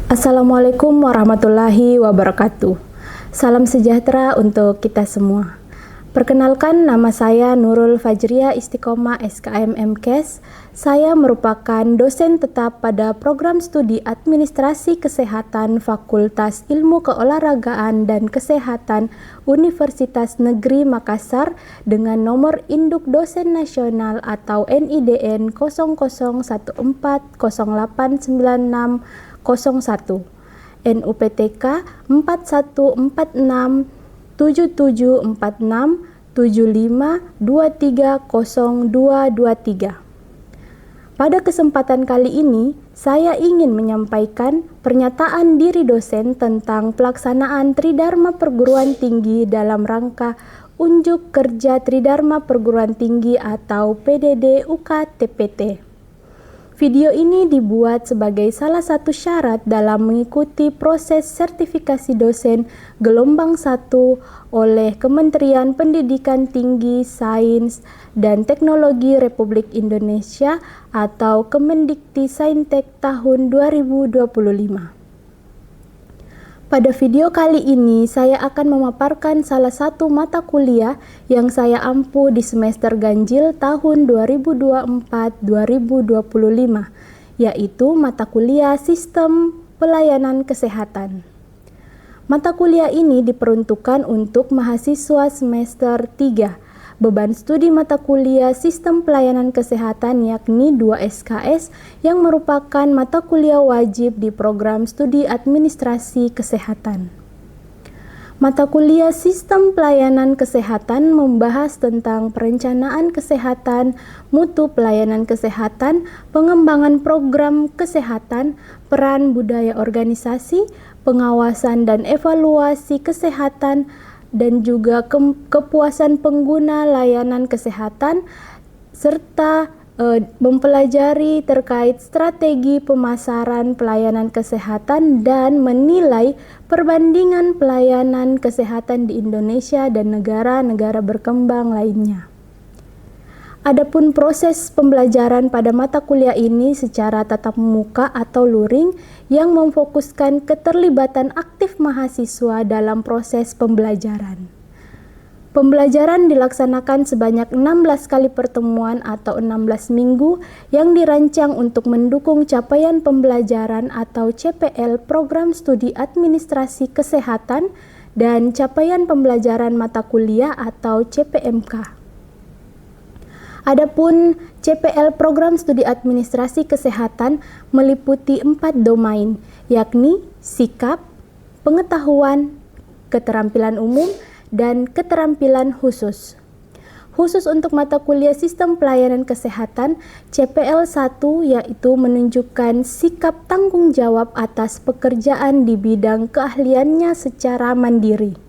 Assalamualaikum warahmatullahi wabarakatuh. Salam sejahtera untuk kita semua. Perkenalkan, nama saya Nurul Fajriah Istiqomah SKM MKes. Saya merupakan dosen tetap pada program studi Administrasi Kesehatan Fakultas Ilmu Keolahragaan dan Kesehatan Universitas Negeri Makassar dengan nomor induk dosen nasional atau NIDN 0014089601, NUPTK 4146774675230223. Pada kesempatan kali ini, saya ingin menyampaikan pernyataan diri dosen tentang pelaksanaan Tridharma Perguruan Tinggi dalam rangka Unjuk Kerja Tridharma Perguruan Tinggi atau PDD UK-TPT. Video ini dibuat sebagai salah satu syarat dalam mengikuti proses sertifikasi dosen gelombang 1 oleh Kementerian Pendidikan Tinggi, Sains, dan Teknologi Republik Indonesia atau Kemendikti-Saintek tahun 2025. Pada video kali ini, saya akan memaparkan salah satu mata kuliah yang saya ampu di semester ganjil tahun 2024-2025, yaitu mata kuliah Sistem Pelayanan Kesehatan. Mata kuliah ini diperuntukkan untuk mahasiswa semester 3. Beban studi mata kuliah Sistem Pelayanan Kesehatan yakni 2 SKS yang merupakan mata kuliah wajib di program studi Administrasi Kesehatan. Mata kuliah Sistem Pelayanan Kesehatan membahas tentang perencanaan kesehatan, mutu pelayanan kesehatan, pengembangan program kesehatan, peran budaya organisasi, pengawasan dan evaluasi kesehatan, dan juga kepuasan pengguna layanan kesehatan, serta mempelajari terkait strategi pemasaran pelayanan kesehatan dan menilai perbandingan pelayanan kesehatan di Indonesia dan negara-negara berkembang lainnya. Adapun proses pembelajaran pada mata kuliah ini secara tatap muka atau luring yang memfokuskan keterlibatan aktif mahasiswa dalam proses pembelajaran. Pembelajaran dilaksanakan sebanyak 16 kali pertemuan atau 16 minggu yang dirancang untuk mendukung capaian pembelajaran atau CPL Program Studi Administrasi Kesehatan dan capaian pembelajaran mata kuliah atau CPMK. Adapun CPL Program Studi Administrasi Kesehatan meliputi 4 domain, yakni sikap, pengetahuan, keterampilan umum, dan keterampilan khusus. Khusus untuk mata kuliah Sistem Pelayanan Kesehatan, CPL 1 yaitu menunjukkan sikap tanggung jawab atas pekerjaan di bidang keahliannya secara mandiri.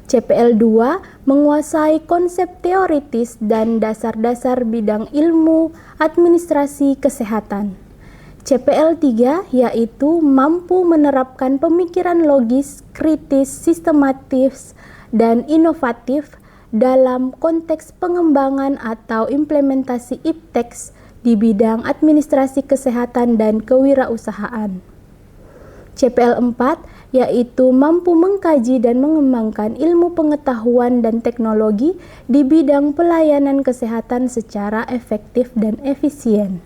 CPL 2 menguasai konsep teoritis dan dasar-dasar bidang ilmu administrasi kesehatan. CPL 3 yaitu mampu menerapkan pemikiran logis, kritis, sistematis, dan inovatif dalam konteks pengembangan atau implementasi IPTEX di bidang administrasi kesehatan dan kewirausahaan. CPL 4 yaitu mampu mengkaji dan mengembangkan ilmu pengetahuan dan teknologi di bidang pelayanan kesehatan secara efektif dan efisien.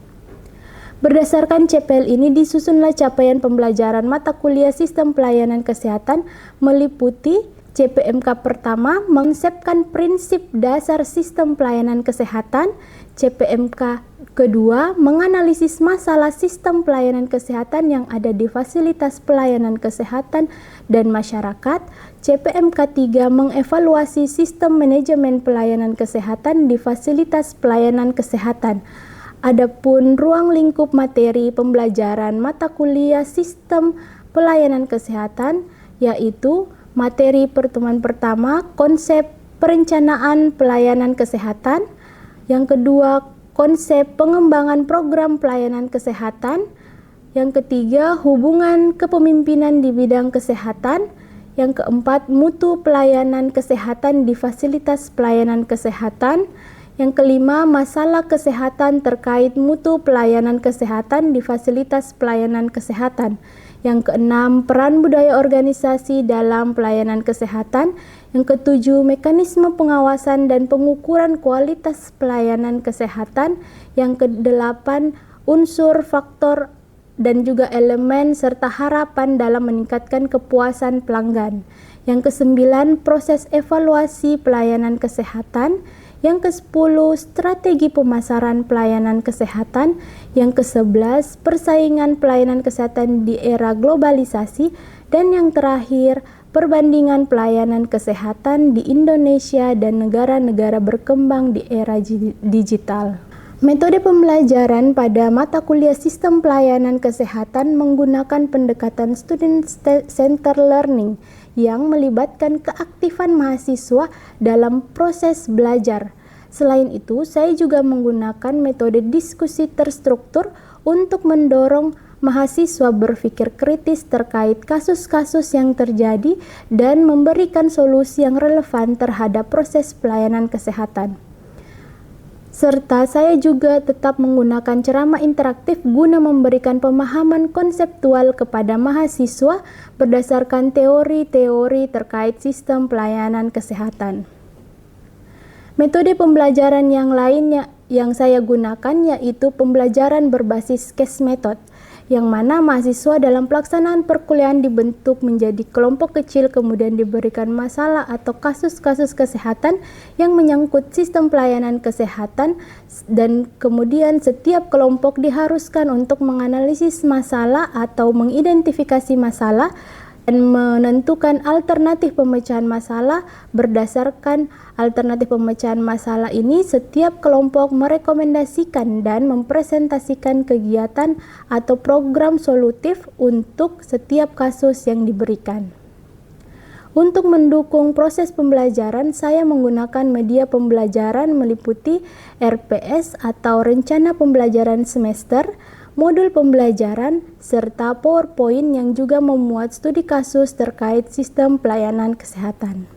Berdasarkan CPL ini disusunlah capaian pembelajaran mata kuliah Sistem Pelayanan Kesehatan meliputi CPMK pertama mengonsepkan prinsip dasar sistem pelayanan kesehatan, CPMK kedua menganalisis masalah sistem pelayanan kesehatan yang ada di fasilitas pelayanan kesehatan dan masyarakat, CPMK 3 mengevaluasi sistem manajemen pelayanan kesehatan di fasilitas pelayanan kesehatan. Adapun ruang lingkup materi pembelajaran mata kuliah Sistem Pelayanan Kesehatan yaitu materi pertemuan pertama, konsep perencanaan pelayanan kesehatan. Yang kedua, konsep pengembangan program pelayanan kesehatan. Yang ketiga, hubungan kepemimpinan di bidang kesehatan. Yang keempat, mutu pelayanan kesehatan di fasilitas pelayanan kesehatan. Yang kelima, masalah kesehatan terkait mutu pelayanan kesehatan di fasilitas pelayanan kesehatan. Yang keenam, peran budaya organisasi dalam pelayanan kesehatan. Yang ketujuh, mekanisme pengawasan dan pengukuran kualitas pelayanan kesehatan. Yang kedelapan, unsur, faktor, dan juga elemen serta harapan dalam meningkatkan kepuasan pelanggan. Yang kesembilan, proses evaluasi pelayanan kesehatan. Yang ke-10, strategi pemasaran pelayanan kesehatan. Yang ke-11, persaingan pelayanan kesehatan di era globalisasi. Dan yang terakhir, perbandingan pelayanan kesehatan di Indonesia dan negara-negara berkembang di era digital. Metode pembelajaran pada mata kuliah Sistem Pelayanan Kesehatan menggunakan pendekatan Student Center Learning yang melibatkan keaktifan mahasiswa dalam proses belajar. Selain itu, saya juga menggunakan metode diskusi terstruktur untuk mendorong mahasiswa berpikir kritis terkait kasus-kasus yang terjadi dan memberikan solusi yang relevan terhadap proses pelayanan kesehatan. Serta saya juga tetap menggunakan ceramah interaktif guna memberikan pemahaman konseptual kepada mahasiswa berdasarkan teori-teori terkait sistem pelayanan kesehatan. Metode pembelajaran yang lainnya yang saya gunakan yaitu pembelajaran berbasis case method, yang mana mahasiswa dalam pelaksanaan perkuliahan dibentuk menjadi kelompok kecil kemudian diberikan masalah atau kasus-kasus kesehatan yang menyangkut sistem pelayanan kesehatan dan kemudian setiap kelompok diharuskan untuk menganalisis masalah atau mengidentifikasi masalah dan menentukan alternatif pemecahan masalah. Berdasarkan alternatif pemecahan masalah ini, setiap kelompok merekomendasikan dan mempresentasikan kegiatan atau program solutif untuk setiap kasus yang diberikan. Untuk mendukung proses pembelajaran, saya menggunakan media pembelajaran meliputi RPS atau Rencana Pembelajaran Semester, modul pembelajaran, serta PowerPoint yang juga memuat studi kasus terkait sistem pelayanan kesehatan.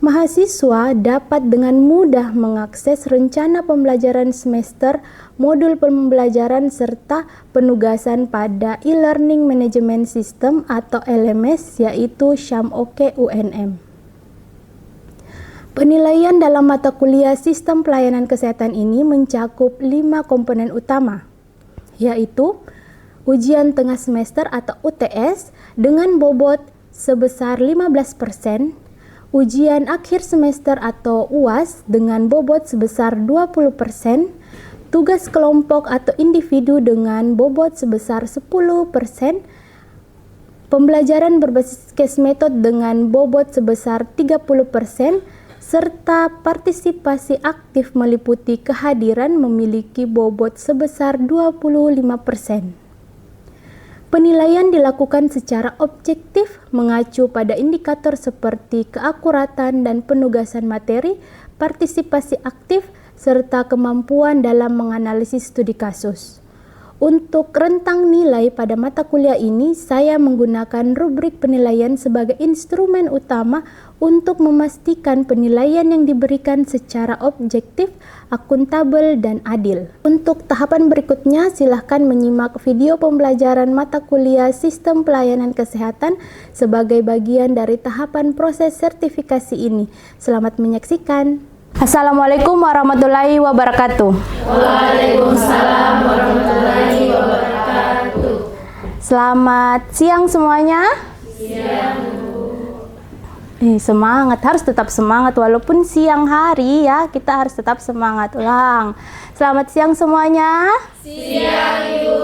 Mahasiswa dapat dengan mudah mengakses rencana pembelajaran semester, modul pembelajaran, serta penugasan pada e-learning management system atau LMS yaitu SYAMOKE UNM. Penilaian dalam mata kuliah Sistem Pelayanan Kesehatan ini mencakup 5 komponen utama, yaitu ujian tengah semester atau UTS dengan bobot sebesar 15%, ujian akhir semester atau UAS dengan bobot sebesar 20%, tugas kelompok atau individu dengan bobot sebesar 10%, pembelajaran berbasis case method dengan bobot sebesar 30%, serta partisipasi aktif meliputi kehadiran memiliki bobot sebesar 25%. Penilaian dilakukan secara objektif mengacu pada indikator seperti keakuratan dan penugasan materi, partisipasi aktif, serta kemampuan dalam menganalisis studi kasus. Untuk rentang nilai pada mata kuliah ini, saya menggunakan rubrik penilaian sebagai instrumen utama untuk memastikan penilaian yang diberikan secara objektif, akuntabel, dan adil. Untuk tahapan berikutnya, silahkan menyimak video pembelajaran mata kuliah Sistem Pelayanan Kesehatan sebagai bagian dari tahapan proses sertifikasi ini. Selamat menyaksikan. Assalamualaikum warahmatullahi wabarakatuh. Waalaikumsalam warahmatullahi wabarakatuh. Selamat siang semuanya. Siang. Semangat, harus tetap semangat walaupun siang hari ya, kita harus tetap semangat. Ulang. Selamat siang semuanya. Siang Ibu.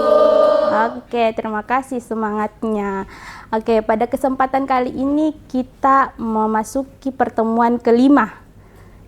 Oke, terima kasih semangatnya. Oke, pada kesempatan kali ini kita memasuki pertemuan kelima.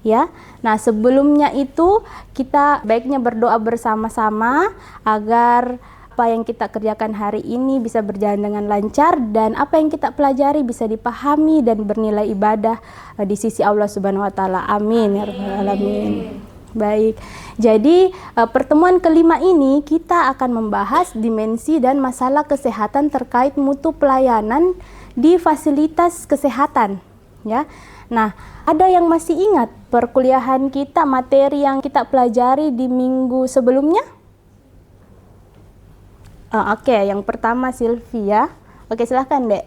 Ya, nah sebelumnya itu kita baiknya berdoa bersama-sama agar apa yang kita kerjakan hari ini bisa berjalan dengan lancar dan apa yang kita pelajari bisa dipahami dan bernilai ibadah di sisi Allah Subhanahu wa taala. Amin ya rabbal alamin. Baik. Jadi pertemuan kelima ini kita akan membahas dimensi dan masalah kesehatan terkait mutu pelayanan di fasilitas kesehatan, ya. Nah, ada yang masih ingat perkuliahan kita, materi yang kita pelajari di minggu sebelumnya? Oke, yang pertama Sylvia. Oke, silahkan Dek.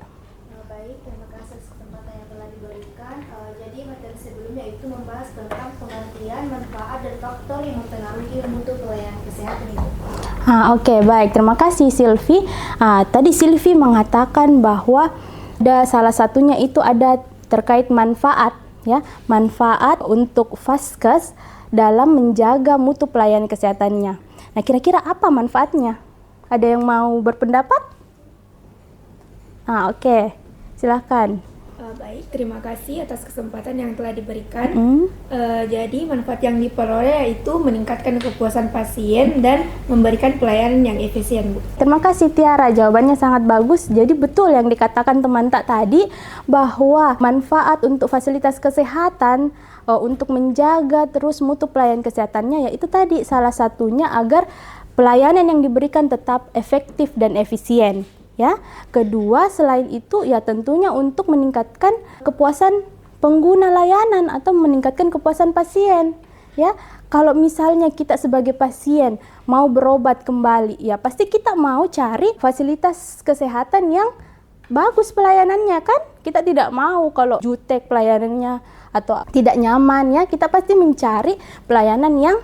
Baik, terima kasih atas kesempatan yang telah diberikan. Jadi materi sebelumnya itu membahas tentang pengertian, manfaat, dan faktor yang mempengaruhi mutu pelayanan kesehatan itu. Oke, baik. Terima kasih Sylvie. Tadi Sylvie mengatakan bahwa salah satunya itu ada terkait manfaat, ya, manfaat untuk Vaskes dalam menjaga mutu pelayanan kesehatannya. Nah, kira-kira apa manfaatnya? Ada yang mau berpendapat? Oke, silakan. Baik, terima kasih atas kesempatan yang telah diberikan. Jadi manfaat yang diperoleh yaitu meningkatkan kepuasan pasien dan memberikan pelayanan yang efisien, Bu. Terima kasih Tiara, jawabannya sangat bagus. Jadi betul yang dikatakan teman tak tadi, bahwa manfaat untuk fasilitas kesehatan untuk menjaga terus mutu pelayanan kesehatannya, yaitu tadi salah satunya agar pelayanan yang diberikan tetap efektif dan efisien. Ya, kedua selain itu ya tentunya untuk meningkatkan kepuasan pengguna layanan atau meningkatkan kepuasan pasien. Ya, kalau misalnya kita sebagai pasien mau berobat kembali, ya pasti kita mau cari fasilitas kesehatan yang bagus pelayanannya kan? Kita tidak mau kalau jutek pelayanannya atau tidak nyaman, ya kita pasti mencari pelayanan yang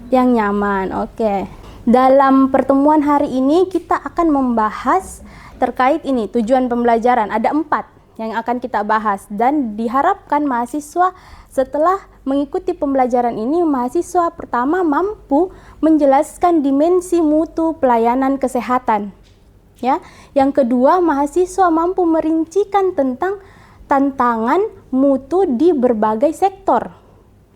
nyaman. Oke. Dalam pertemuan hari ini kita akan membahas terkait ini, tujuan pembelajaran. Ada 4 yang akan kita bahas dan diharapkan mahasiswa setelah mengikuti pembelajaran ini, mahasiswa pertama mampu menjelaskan dimensi mutu pelayanan kesehatan. Ya. Yang kedua, mahasiswa mampu merincikan tentang tantangan mutu di berbagai sektor.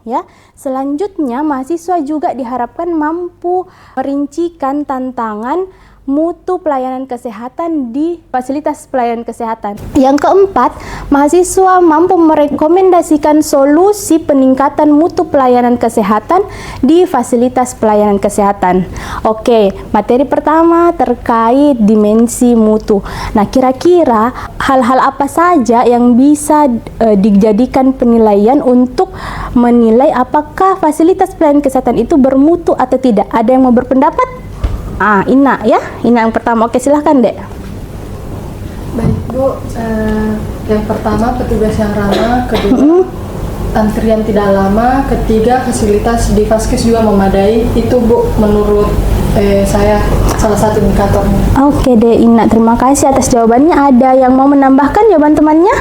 Ya, selanjutnya mahasiswa juga diharapkan mampu merincikan tantangan mutu pelayanan kesehatan di fasilitas pelayanan kesehatan. Yang keempat, mahasiswa mampu merekomendasikan solusi peningkatan mutu pelayanan kesehatan di fasilitas pelayanan kesehatan. Oke, materi pertama terkait dimensi mutu. Nah, kira-kira hal-hal apa saja yang bisa dijadikan penilaian untuk menilai apakah fasilitas pelayanan kesehatan itu bermutu atau tidak? Ada yang mau berpendapat? Ina ya, Ina yang pertama. Oke, silahkan Dek. Baik Bu, yang pertama petugas yang ramah, kedua antrian tidak lama, ketiga fasilitas di Vaskes juga memadai. Itu Bu, menurut saya salah satu indikatornya. Oke deh Ina, terima kasih atas jawabannya. Ada yang mau menambahkan jawaban temannya?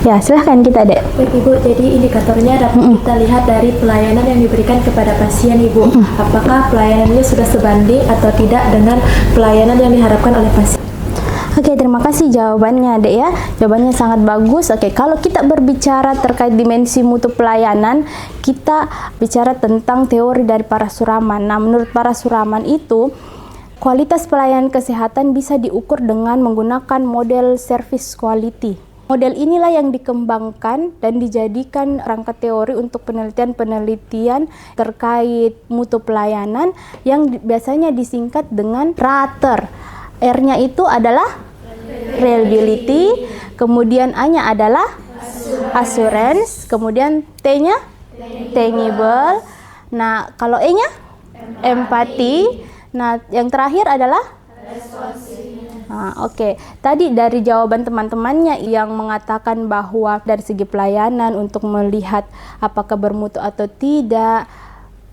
Ya, silahkan kita Dek. Baik Ibu, jadi indikatornya dapat kita lihat dari pelayanan yang diberikan kepada pasien Ibu. Apakah pelayanannya sudah sebanding atau tidak dengan pelayanan yang diharapkan oleh pasien. Oke, terima kasih jawabannya Dek ya. Jawabannya sangat bagus. Oke, kalau kita berbicara terkait dimensi mutu pelayanan, kita bicara tentang teori dari Parasuraman. Nah, menurut Parasuraman itu, kualitas pelayanan kesehatan bisa diukur dengan menggunakan model service quality. Model inilah yang dikembangkan dan dijadikan rangka teori untuk penelitian-penelitian terkait mutu pelayanan yang biasanya disingkat dengan RATER. R-nya itu adalah reliability, kemudian A-nya adalah assurance, kemudian T-nya tangible. Nah, kalau E-nya empathy. Nah, yang terakhir adalah Oke. Tadi dari jawaban teman-temannya yang mengatakan bahwa dari segi pelayanan untuk melihat apakah bermutu atau tidak,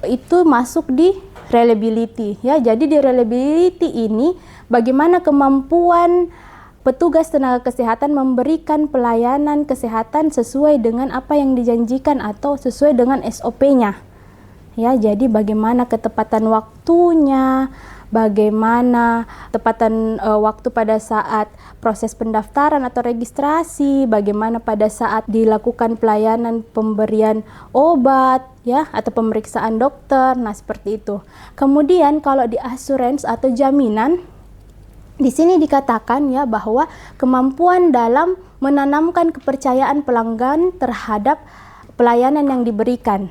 itu masuk di reliability ya. Jadi di reliability ini bagaimana kemampuan petugas tenaga kesehatan memberikan pelayanan kesehatan sesuai dengan apa yang dijanjikan atau sesuai dengan SOP-nya. Ya, jadi bagaimana ketepatan waktunya, bagaimana tepatan waktu pada saat proses pendaftaran atau registrasi, bagaimana pada saat dilakukan pelayanan pemberian obat ya atau pemeriksaan dokter. Nah, seperti itu. Kemudian kalau di assurance atau jaminan, di sini dikatakan ya bahwa kemampuan dalam menanamkan kepercayaan pelanggan terhadap pelayanan yang diberikan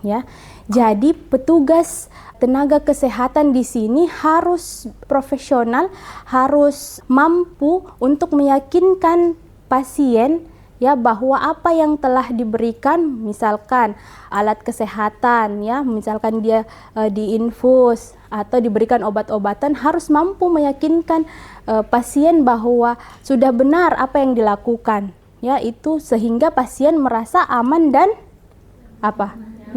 ya. Jadi petugas tenaga kesehatan di sini harus profesional, harus mampu untuk meyakinkan pasien ya bahwa apa yang telah diberikan, misalkan alat kesehatan ya, misalkan dia diinfus atau diberikan obat-obatan, harus mampu meyakinkan pasien bahwa sudah benar apa yang dilakukan ya, itu sehingga pasien merasa aman dan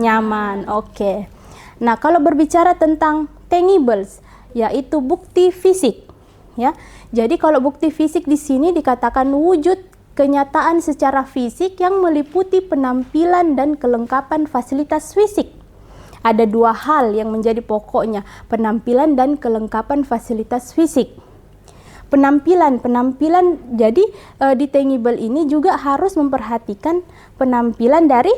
nyaman. Oke. Nah, kalau berbicara tentang tangibles, yaitu bukti fisik ya. Jadi kalau bukti fisik di sini dikatakan wujud kenyataan secara fisik yang meliputi penampilan dan kelengkapan fasilitas fisik. Ada dua hal yang menjadi pokoknya, penampilan dan kelengkapan fasilitas fisik. Penampilan, jadi di tangible ini juga harus memperhatikan penampilan dari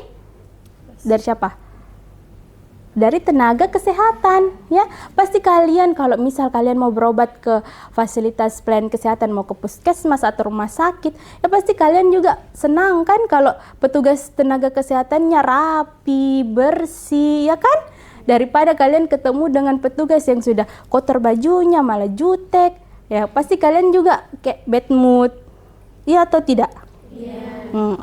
siapa? Dari tenaga kesehatan ya. Pasti kalian kalau misal kalian mau berobat ke fasilitas pelayanan kesehatan, mau ke puskesmas atau rumah sakit, ya pasti kalian juga senang kan kalau petugas tenaga kesehatannya rapi, bersih ya kan, daripada kalian ketemu dengan petugas yang sudah kotor bajunya, malah jutek ya, pasti kalian juga kayak bad mood ya, atau tidak?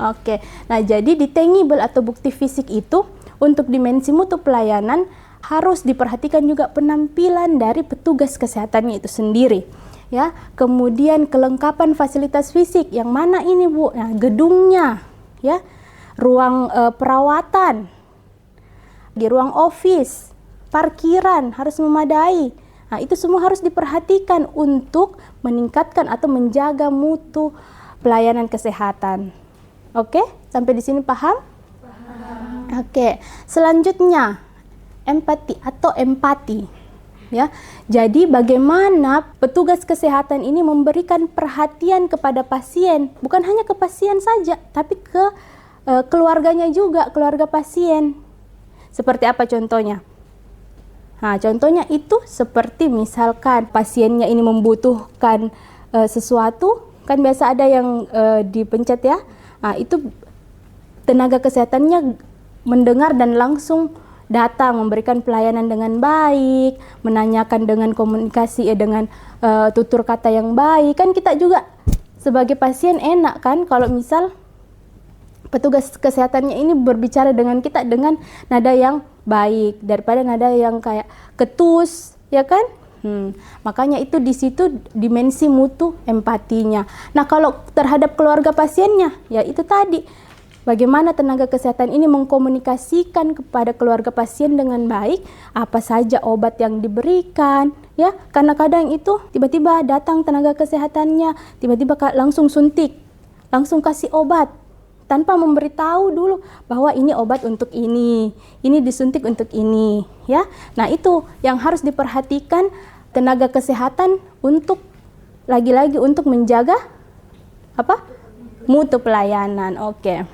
Oke. Nah, jadi di tangible atau bukti fisik itu untuk dimensi mutu pelayanan harus diperhatikan juga penampilan dari petugas kesehatannya itu sendiri ya. Kemudian kelengkapan fasilitas fisik, yang mana ini Bu? Nah, gedungnya ya, ruang perawatan, di ruang office, parkiran harus memadai. Nah, itu semua harus diperhatikan untuk meningkatkan atau menjaga mutu pelayanan kesehatan. Oke, sampai di sini paham? Oke, selanjutnya empati atau empati ya. Jadi bagaimana petugas kesehatan ini memberikan perhatian kepada pasien, bukan hanya ke pasien saja, tapi ke keluarganya juga, keluarga pasien. Seperti apa contohnya? Nah, contohnya itu seperti misalkan pasiennya ini membutuhkan sesuatu, kan biasa ada yang dipencet ya. Nah, itu tenaga kesehatannya mendengar dan langsung datang memberikan pelayanan dengan baik, menanyakan dengan komunikasi dengan tutur kata yang baik. Kan kita juga sebagai pasien enak kan kalau misal petugas kesehatannya ini berbicara dengan kita dengan nada yang baik daripada nada yang kayak ketus, ya kan? Makanya itu di situ dimensi mutu empatinya. Nah, kalau terhadap keluarga pasiennya, ya itu tadi. Bagaimana tenaga kesehatan ini mengkomunikasikan kepada keluarga pasien dengan baik apa saja obat yang diberikan ya, karena kadang itu tiba-tiba datang tenaga kesehatannya, tiba-tiba langsung suntik, langsung kasih obat tanpa memberitahu dulu bahwa ini obat untuk ini disuntik untuk ini ya. Nah, itu yang harus diperhatikan tenaga kesehatan untuk lagi-lagi untuk menjaga mutu pelayanan. Oke.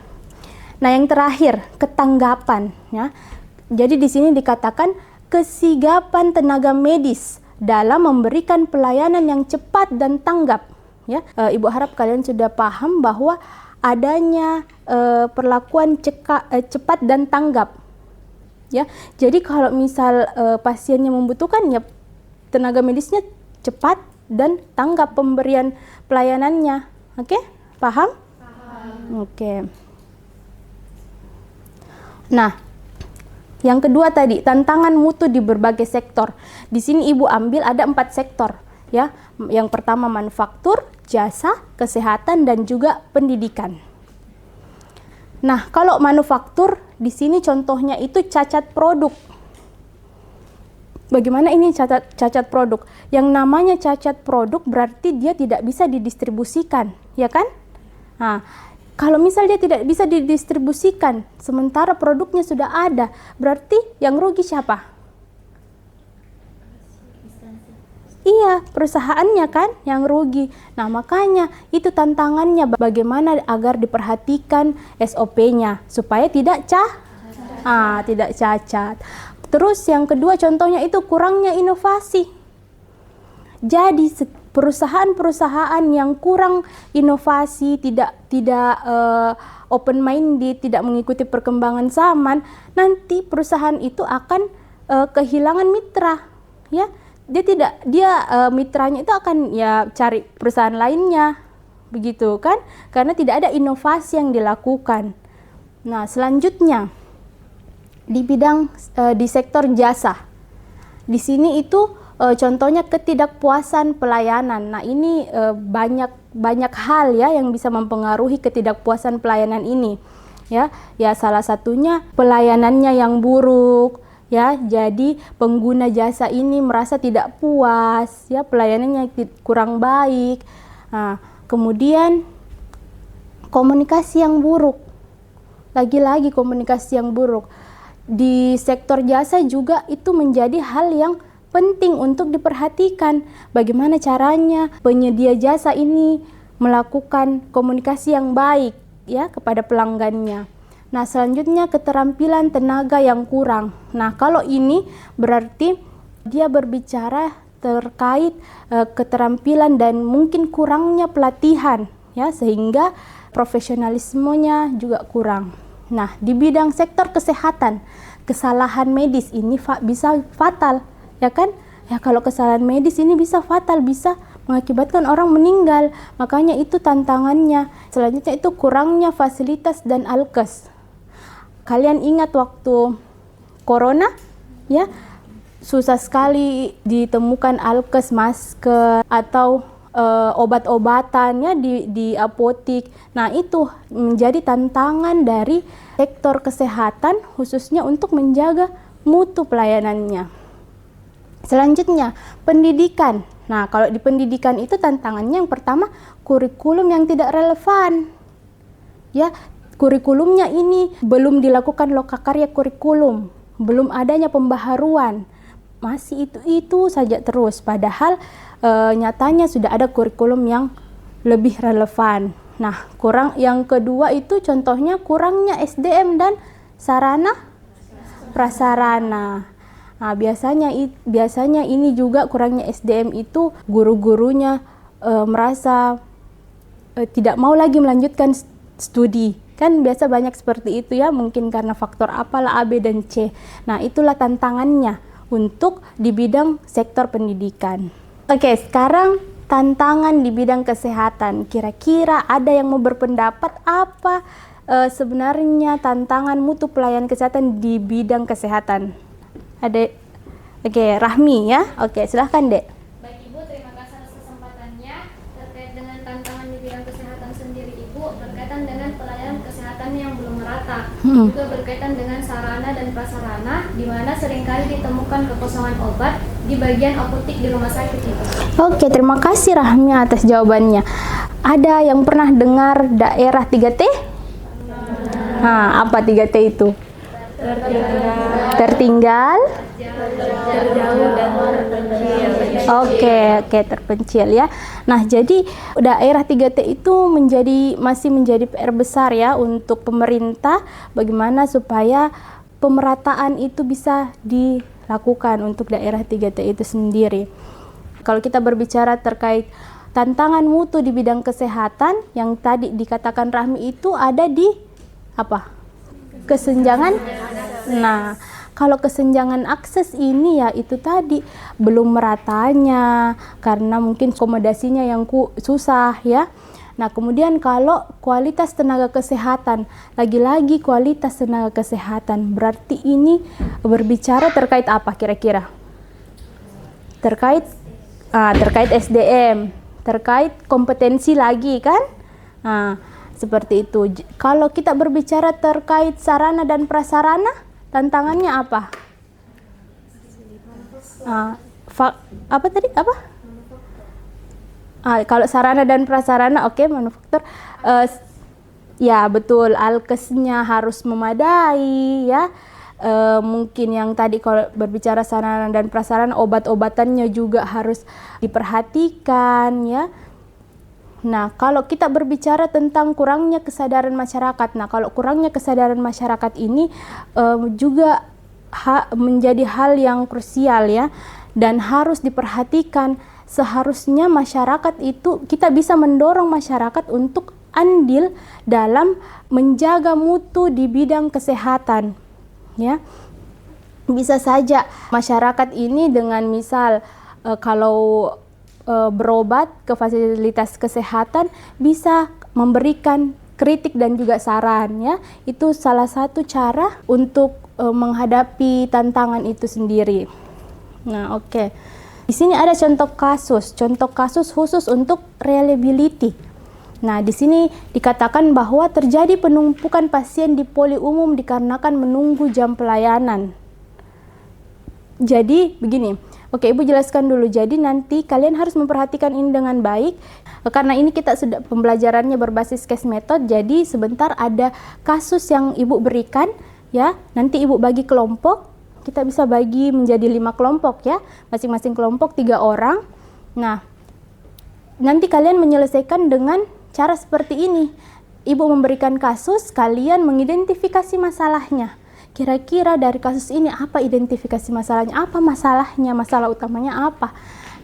Nah, yang terakhir, ketanggapan ya. Jadi di sini dikatakan kesigapan tenaga medis dalam memberikan pelayanan yang cepat dan tanggap ya. Ibu harap kalian sudah paham bahwa adanya perlakuan cepat dan tanggap ya. Jadi kalau misal pasiennya membutuhkan ya tenaga medisnya cepat dan tanggap pemberian pelayanannya. Oke? Paham? Oke. Nah, yang kedua tadi, tantangan mutu di berbagai sektor. Di sini Ibu ambil ada 4 sektor, ya. Yang pertama manufaktur, jasa, kesehatan, dan juga pendidikan. Nah, kalau manufaktur, di sini contohnya itu cacat produk. Bagaimana ini cacat produk? Yang namanya cacat produk berarti dia tidak bisa didistribusikan, ya kan? Nah, kalau misal dia tidak bisa didistribusikan, sementara produknya sudah ada, berarti yang rugi siapa? Iya, perusahaannya kan yang rugi. Nah, makanya itu tantangannya bagaimana agar diperhatikan SOP-nya supaya tidak tidak cacat. Terus yang kedua contohnya itu kurangnya inovasi. Jadi perusahaan-perusahaan yang kurang inovasi, tidak open minded, tidak mengikuti perkembangan zaman, nanti perusahaan itu akan kehilangan mitra, ya. Mitranya itu akan ya cari perusahaan lainnya, begitu kan? Karena tidak ada inovasi yang dilakukan. Nah, selanjutnya di bidang di sektor jasa. Di sini itu contohnya ketidakpuasan pelayanan. Nah, ini banyak hal ya yang bisa mempengaruhi ketidakpuasan pelayanan ini. Ya, salah satunya pelayanannya yang buruk. Ya, jadi pengguna jasa ini merasa tidak puas, ya, pelayanannya kurang baik. Nah, kemudian komunikasi yang buruk. Lagi-lagi komunikasi yang buruk. Di sektor jasa juga itu menjadi hal yang penting untuk diperhatikan. Bagaimana caranya penyedia jasa ini melakukan komunikasi yang baik ya kepada pelanggannya. Nah, selanjutnya keterampilan tenaga yang kurang. Nah, kalau ini berarti dia berbicara terkait keterampilan dan mungkin kurangnya pelatihan ya, sehingga profesionalismenya juga kurang. Nah, di bidang sektor kesehatan, kesalahan medis ini bisa fatal, ya kan? Ya, kalau kesalahan medis ini bisa fatal, bisa mengakibatkan orang meninggal. Makanya itu tantangannya. Selanjutnya itu kurangnya fasilitas dan alkes. Kalian ingat waktu corona, ya, susah sekali ditemukan alkes, masker atau obat-obatan ya di apotik. Nah, itu menjadi tantangan dari sektor kesehatan khususnya untuk menjaga mutu pelayanannya. Selanjutnya, pendidikan. Nah, kalau di pendidikan itu tantangannya yang pertama kurikulum yang tidak relevan. Ya, kurikulumnya ini belum dilakukan lokakarya kurikulum, belum adanya pembaharuan. Masih itu saja terus, padahal nyatanya sudah ada kurikulum yang lebih relevan. Nah, yang kedua itu contohnya kurangnya SDM dan sarana prasarana. Nah, biasanya ini juga kurangnya SDM itu guru-gurunya merasa tidak mau lagi melanjutkan studi. Kan biasa banyak seperti itu ya, mungkin karena faktor apalah A, B, dan C. Nah, itulah tantangannya untuk di bidang sektor pendidikan. Oke, sekarang tantangan di bidang kesehatan. Kira-kira ada yang mau berpendapat apa sebenarnya tantangan mutu pelayanan kesehatan di bidang kesehatan? Ada? Oke, Rahmi ya. Oke, silahkan Dek. Baik Ibu, terima kasih atas kesempatannya. Terkait dengan tantangan di bidang kesehatan sendiri Ibu, berkaitan dengan pelayanan kesehatan yang belum merata, juga berkaitan dengan sarana dan prasarana, di mana seringkali ditemukan kekosongan obat di bagian apotik di rumah sakit Ibu. Oke, terima kasih Rahmi atas jawabannya. Ada yang pernah dengar daerah 3T? Nah, apa 3T itu? Tertinggal, terjauh, dan terpencil. Oke, terpencil ya. Nah, jadi daerah 3T itu masih menjadi PR besar ya untuk pemerintah, bagaimana supaya pemerataan itu bisa dilakukan untuk daerah 3T itu sendiri. Kalau kita berbicara terkait tantangan mutu di bidang kesehatan, yang tadi dikatakan Rahmi itu ada di apa? Kesenjangan. Nah, kalau kesenjangan akses ini ya itu tadi belum meratanya karena mungkin akomodasinya yang susah ya. Nah, kemudian kalau kualitas tenaga kesehatan, lagi-lagi kualitas tenaga kesehatan, berarti ini berbicara terkait apa kira-kira? Terkait SDM, terkait kompetensi lagi kan? Nah, seperti itu. Kalau kita berbicara terkait sarana dan prasarana, tantangannya apa? Apa tadi? Apa? Kalau sarana dan prasarana, manufaktur. Ya betul, alkesnya harus memadai ya. Mungkin yang tadi kalau berbicara sarana dan prasarana, obat-obatannya juga harus diperhatikan ya. Nah, kalau kita berbicara tentang kurangnya kesadaran masyarakat, kalau kurangnya kesadaran masyarakat ini juga menjadi hal yang krusial ya, dan harus diperhatikan. Seharusnya masyarakat itu, kita bisa mendorong masyarakat untuk andil dalam menjaga mutu di bidang kesehatan ya. Bisa saja masyarakat ini dengan misal kalau berobat ke fasilitas kesehatan bisa memberikan kritik dan juga saran ya. Itu salah satu cara untuk menghadapi tantangan itu sendiri. Nah, oke. Di sini ada contoh kasus khusus untuk reliability. Nah, di sini dikatakan bahwa terjadi penumpukan pasien di poli umum dikarenakan menunggu jam pelayanan. Jadi begini, oke Ibu jelaskan dulu. Jadi nanti kalian harus memperhatikan ini dengan baik. Karena ini kita sudah pembelajarannya berbasis case method. Jadi sebentar ada kasus yang Ibu berikan ya. Nanti Ibu bagi kelompok. Kita bisa bagi menjadi 5 kelompok ya. Masing-masing kelompok 3 orang. Nah, nanti kalian menyelesaikan dengan cara seperti ini. Ibu memberikan kasus, kalian mengidentifikasi masalahnya. Kira-kira dari kasus ini apa identifikasi masalahnya, apa masalahnya, masalah utamanya apa.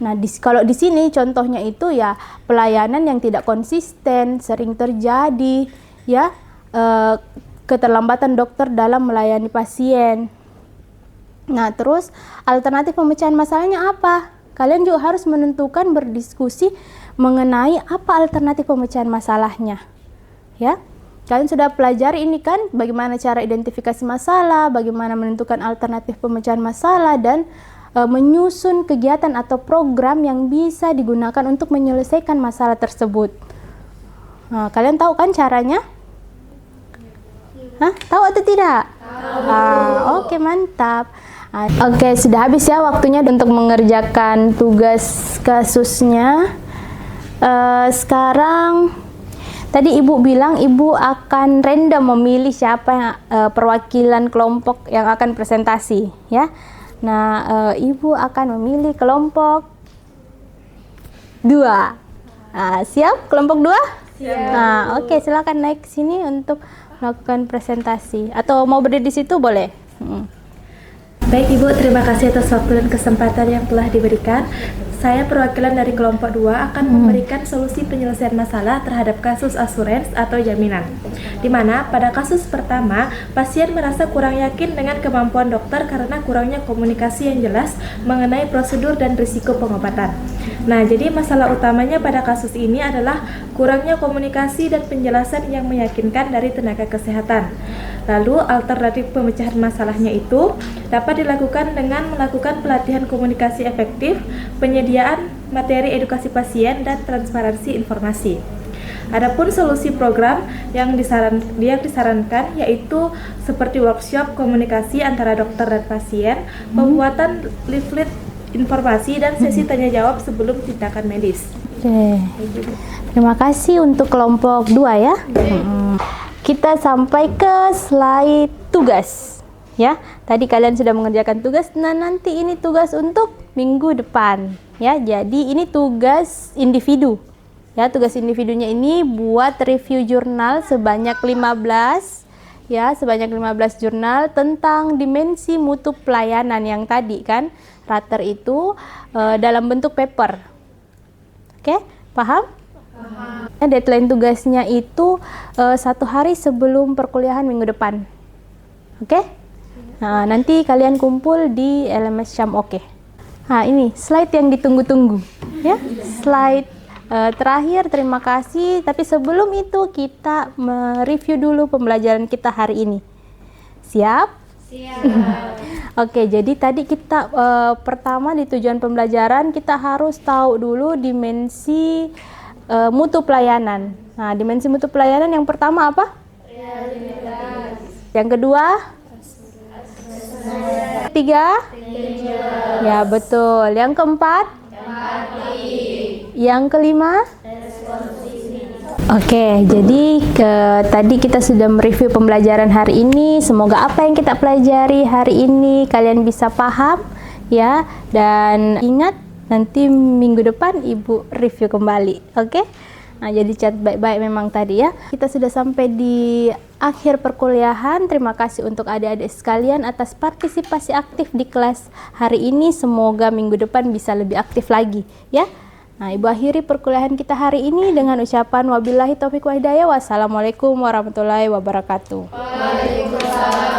Nah, kalau di sini contohnya itu ya pelayanan yang tidak konsisten, sering terjadi ya, keterlambatan dokter dalam melayani pasien. Nah, terus alternatif pemecahan masalahnya apa? Kalian juga harus menentukan, berdiskusi mengenai apa alternatif pemecahan masalahnya. Ya. Kalian sudah pelajari ini kan, bagaimana cara identifikasi masalah, bagaimana menentukan alternatif pemecahan masalah, dan menyusun kegiatan atau program yang bisa digunakan untuk menyelesaikan masalah tersebut. Nah, kalian tahu kan caranya? Hah? Tahu atau tidak? Tahu. Oke, mantap. Oke, sudah habis ya waktunya untuk mengerjakan tugas kasusnya. Sekarang tadi Ibu bilang Ibu akan random memilih siapa yang perwakilan kelompok yang akan presentasi ya. Nah, Ibu akan memilih kelompok 2. Siap kelompok 2? Siap. Nah, oke, silakan naik ke sini untuk melakukan presentasi. Atau mau berdiri di situ boleh. Baik Ibu, terima kasih atas waktu dan kesempatan yang telah diberikan. Saya perwakilan dari kelompok 2 akan memberikan solusi penyelesaian masalah terhadap kasus asuransi atau jaminan. Di mana pada kasus pertama, pasien merasa kurang yakin dengan kemampuan dokter karena kurangnya komunikasi yang jelas mengenai prosedur dan risiko pengobatan. Nah, jadi masalah utamanya pada kasus ini adalah kurangnya komunikasi dan penjelasan yang meyakinkan dari tenaga kesehatan. Lalu alternatif pemecahan masalahnya itu dapat dilakukan dengan melakukan pelatihan komunikasi efektif, penyediaan materi edukasi pasien, dan transparansi informasi. Adapun solusi program yang disarankan yaitu seperti workshop komunikasi antara dokter dan pasien, pembuatan leaflet informasi, dan sesi tanya jawab sebelum tindakan medis. Oke. Terima kasih untuk kelompok 2 ya. Kita sampai ke slide tugas. Ya, tadi kalian sudah mengerjakan tugas. Nah, nanti ini tugas untuk minggu depan. Ya, jadi ini tugas individu. Ya, tugas individunya ini buat review jurnal sebanyak 15. Ya, sebanyak 15 jurnal tentang dimensi mutu pelayanan yang tadi kan. Rater itu dalam bentuk paper. Oke, paham? Deadline tugasnya itu 1 hari sebelum perkuliahan minggu depan. Oke? Nah, nanti kalian kumpul di LMS Syam. Oke. Nah, ini slide yang ditunggu-tunggu ya. Slide terakhir, terima kasih. Tapi sebelum itu kita mereview dulu pembelajaran kita hari ini. Siap? Siap. Oke, jadi tadi kita pertama di tujuan pembelajaran kita harus tahu dulu dimensi mutu pelayanan. Nah, dimensi mutu pelayanan yang pertama apa? Realitas. Yang kedua? Ketiga? Ya, betul. Yang keempat? Empati. Yang kelima? Oke, jadi tadi kita sudah mereview pembelajaran hari ini. Semoga apa yang kita pelajari hari ini kalian bisa paham ya, dan ingat nanti minggu depan Ibu review kembali. Oke? Nah, jadi catat baik-baik memang tadi ya. Kita sudah sampai di akhir perkuliahan. Terima kasih untuk adik-adik sekalian atas partisipasi aktif di kelas hari ini. Semoga minggu depan bisa lebih aktif lagi ya. Nah, Ibu akhiri perkuliahan kita hari ini dengan ucapan wabillahi taufiq wa hidayah. Wassalamualaikum warahmatullahi wabarakatuh. Waalaikumsalam.